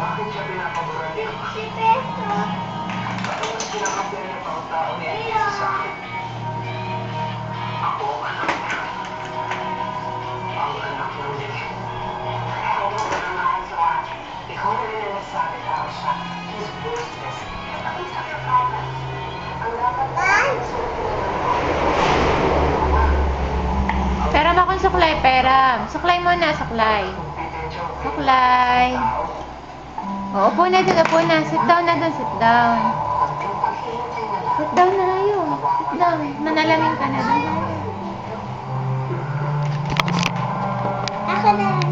Bakit siya pinapaboran niya? Si Peso. Bakit mas pinakapyan niya pa ang tao niya sa akin? Ako ang anak niya. Ang anak ng Lily. Ikaw mo ba na mahal sa akin? Ikaw na rin ang nasabi tao siya. He's worthless. Bakit sa mga problems? Ang dapat Pera mo akong suklay, pera. Suklay muna, suklay. Suklay. O, upo na dun, upo na. Sit down na dun, sit down. Sit down na kayo. Sit down. Manalamin ka na dun. Ako na.